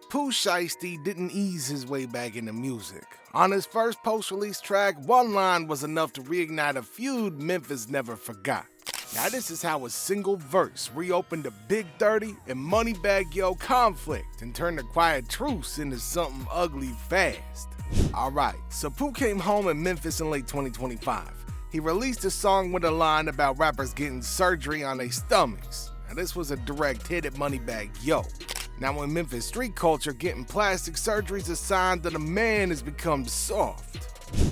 Pooh Shiesty didn't ease his way back into music. On his first post-release track, one line was enough to reignite a feud Memphis never forgot. Now this is how a single verse reopened a Big 30 and Moneybagg Yo conflict and turned a quiet truce into something ugly fast. Alright, so Pooh came home in Memphis in late 2025. He released a song with a line about rappers getting surgery on their stomachs. Now this was a direct hit at Moneybagg Yo. Now in Memphis street culture, getting plastic surgery is a sign that a man has become soft.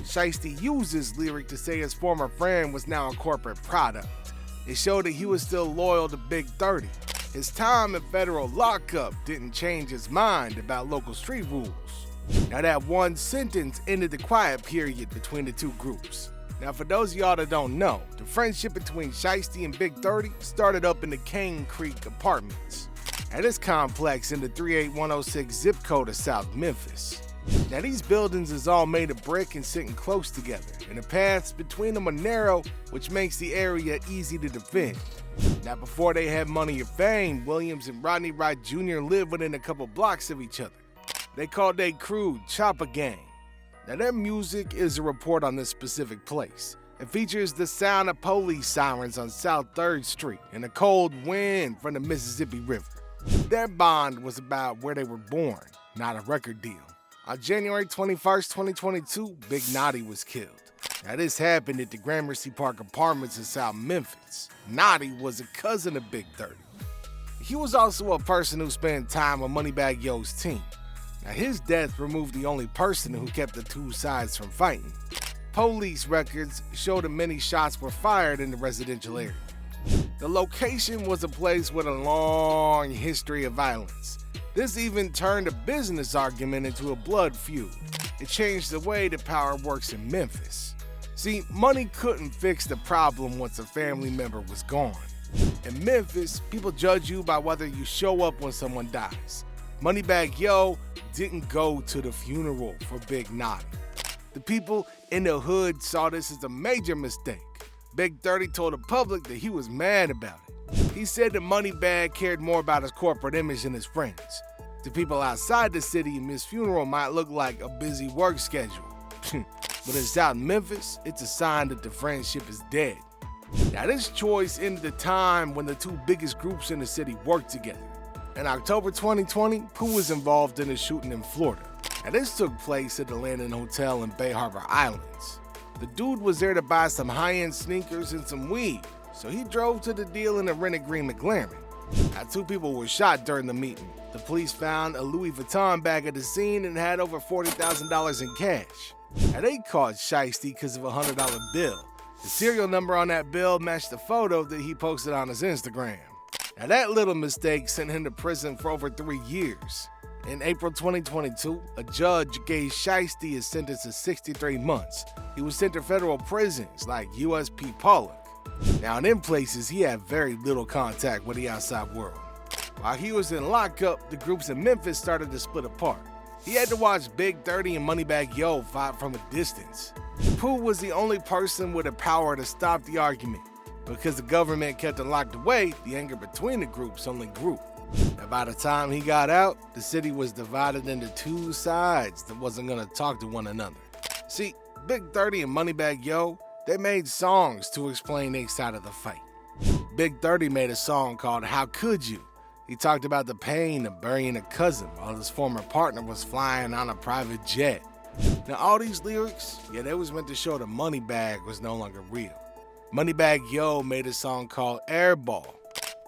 Shiesty used his lyric to say his former friend was now a corporate product. It showed that he was still loyal to Big 30. His time in federal lockup didn't change his mind about local street rules. Now that one sentence ended the quiet period between the two groups. Now for those of y'all that don't know, the friendship between Shiesty and Big 30 started up in the Cane Creek apartments. Now this complex in the 38106 zip code of South Memphis. Now these buildings is all made of brick and sitting close together, and the paths between them are narrow, which makes the area easy to defend. Now before they had money or fame, Williams and Rodney Wright Jr. lived within a couple blocks of each other. They called their crew Chopper Gang. Now their music is a report on this specific place. It features the sound of police sirens on South 3rd Street and a cold wind from the Mississippi River. Their bond was about where they were born, not a record deal. On January 21st, 2022, Big Naughty was killed. Now this happened at the Gramercy Park Apartments in South Memphis. Naughty was a cousin of Big 30. He was also a person who spent time on Moneybagg Yo's team. Now his death removed the only person who kept the two sides from fighting. Police records show that many shots were fired in the residential area. The location was a place with a long history of violence. This even turned a business argument into a blood feud. It changed the way that power works in Memphis. See, money couldn't fix the problem once a family member was gone. In Memphis, people judge you by whether you show up when someone dies. Moneybagg Yo didn't go to the funeral for Big Naughty. The people in the hood saw this as a major mistake. Big 30 told the public that he was mad about it. He said that Moneybagg cared more about his corporate image than his friends. To people outside the city, his funeral might look like a busy work schedule. But in South Memphis, it's a sign that the friendship is dead. Now this choice ended the time when the two biggest groups in the city worked together. In October 2020, Pooh was involved in a shooting in Florida. Now this took place at the Landon Hotel in Bay Harbor Islands. The dude was there to buy some high-end sneakers and some weed, so he drove to the deal in a rented green McLaren. Now 2 people were shot during the meeting. The police found a Louis Vuitton bag at the scene and had over $40,000 in cash. Now they caught Shiesty because of a $100 bill. The serial number on that bill matched the photo that he posted on his Instagram. Now that little mistake sent him to prison for over 3 years. In April 2022, a judge gave Shiesty a sentence of 63 months. He was sent to federal prisons like USP Pollock. Now in them places, he had very little contact with the outside world. While he was in lockup, the groups in Memphis started to split apart. He had to watch Big 30 and Moneybagg Yo fight from a distance. Pooh was the only person with the power to stop the argument. Because the government kept it locked away, the anger between the groups only grew. And by the time he got out, the city was divided into 2 sides that wasn't gonna talk to one another. See, Big 30 and Moneybagg Yo, they made songs to explain their side of the fight. Big 30 made a song called How Could You? He talked about the pain of burying a cousin while his former partner was flying on a private jet. Now all these lyrics, they was meant to show that Moneybagg was no longer real. Moneybagg Yo made a song called Airball.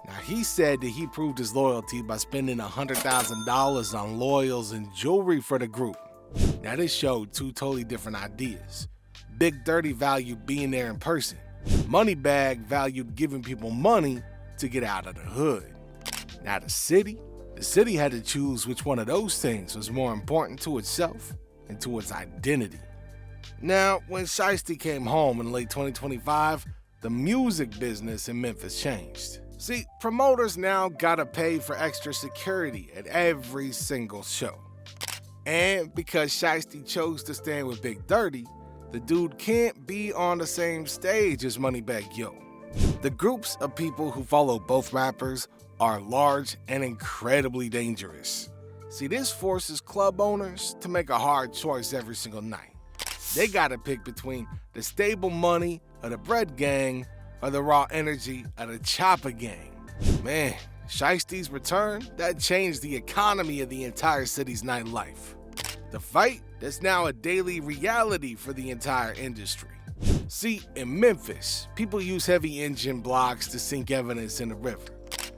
Now he said that he proved his loyalty by spending $100,000 on loyals and jewelry for the group. Now this showed 2 totally different ideas. Big 30 valued being there in person. Moneybagg valued giving people money to get out of the hood. Now the city had to choose which one of those things was more important to itself and to its identity. Now, when Shiesty came home in late 2025, the music business in Memphis changed. See, promoters now gotta pay for extra security at every single show. And because Shiesty chose to stand with Big 30, the dude can't be on the same stage as Moneybagg Yo. The groups of people who follow both rappers are large and incredibly dangerous. See, this forces club owners to make a hard choice every single night. They gotta pick between the stable money of the bread gang or the raw energy of the chopper gang. Man, Shiesty's return, that changed the economy of the entire city's nightlife. The fight, that's now a daily reality for the entire industry. See, in Memphis, people use heavy engine blocks to sink evidence in the river.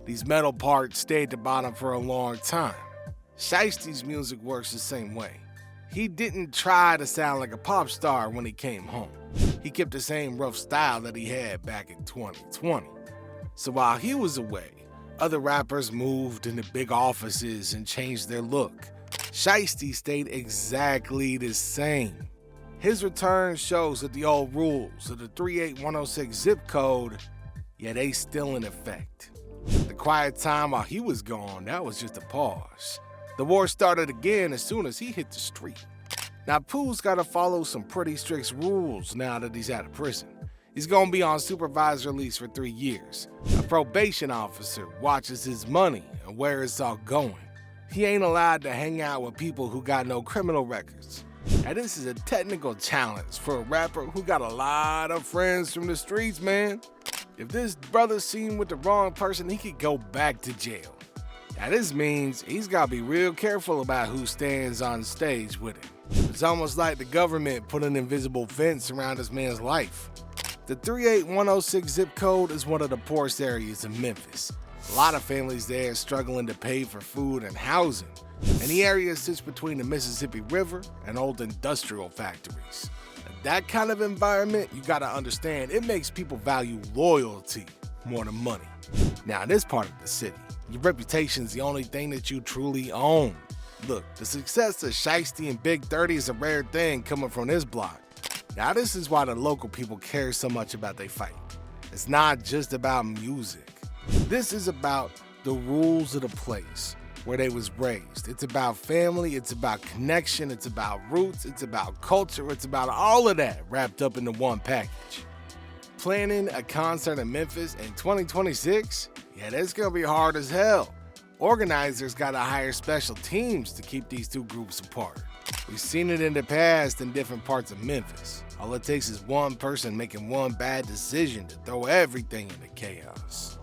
These metal parts stay at the bottom for a long time. Shiesty's music works the same way. He didn't try to sound like a pop star when he came home. He kept the same rough style that he had back in 2020. So while he was away, other rappers moved into big offices and changed their look. Shiesty stayed exactly the same. His return shows that the old rules of the 38106 zip code, yeah, they still in effect. The quiet time while he was gone, that was just a pause. The war started again as soon as he hit the street. Now Pooh's gotta follow some pretty strict rules now that he's out of prison. He's gonna be on supervised release for 3 years. A probation officer watches his money and where it's all going. He ain't allowed to hang out with people who got no criminal records. Now this is a technical challenge for a rapper who got a lot of friends from the streets, man. If this brother's seen with the wrong person, he could go back to jail. Now this means he's gotta be real careful about who stands on stage with him. It's almost like the government put an invisible fence around this man's life. The 38106 zip code is one of the poorest areas in Memphis. A lot of families there struggling to pay for food and housing, and the area sits between the Mississippi River and old industrial factories. That kind of environment, you gotta understand, it makes people value loyalty more than money. Now in this part of the city, your reputation's the only thing that you truly own. Look, the success of Shiesty and Big 30 is a rare thing coming from this block. Now this is why the local people care so much about their fight. It's not just about music. This is about the rules of the place where they was raised. It's about family, it's about connection, it's about roots, it's about culture, it's about all of that wrapped up into one package. Planning a concert in Memphis in 2026? Yeah, that's gonna be hard as hell. Organizers gotta hire special teams to keep these two groups apart. We've seen it in the past in different parts of Memphis. All it takes is one person making one bad decision to throw everything into chaos.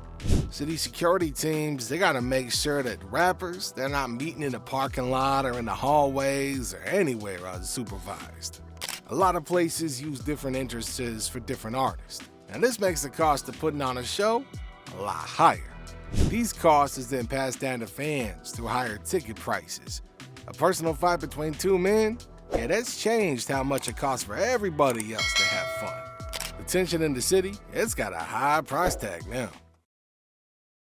City security teams, they gotta make sure that rappers, they're not meeting in the parking lot or in the hallways or anywhere unsupervised. A lot of places use different entrances for different artists, and this makes the cost of putting on a show a lot higher. These costs is then passed down to fans through higher ticket prices. A personal fight between two men, yeah, that's changed how much it costs for everybody else to have fun. The tension in the city, it's got a high price tag now.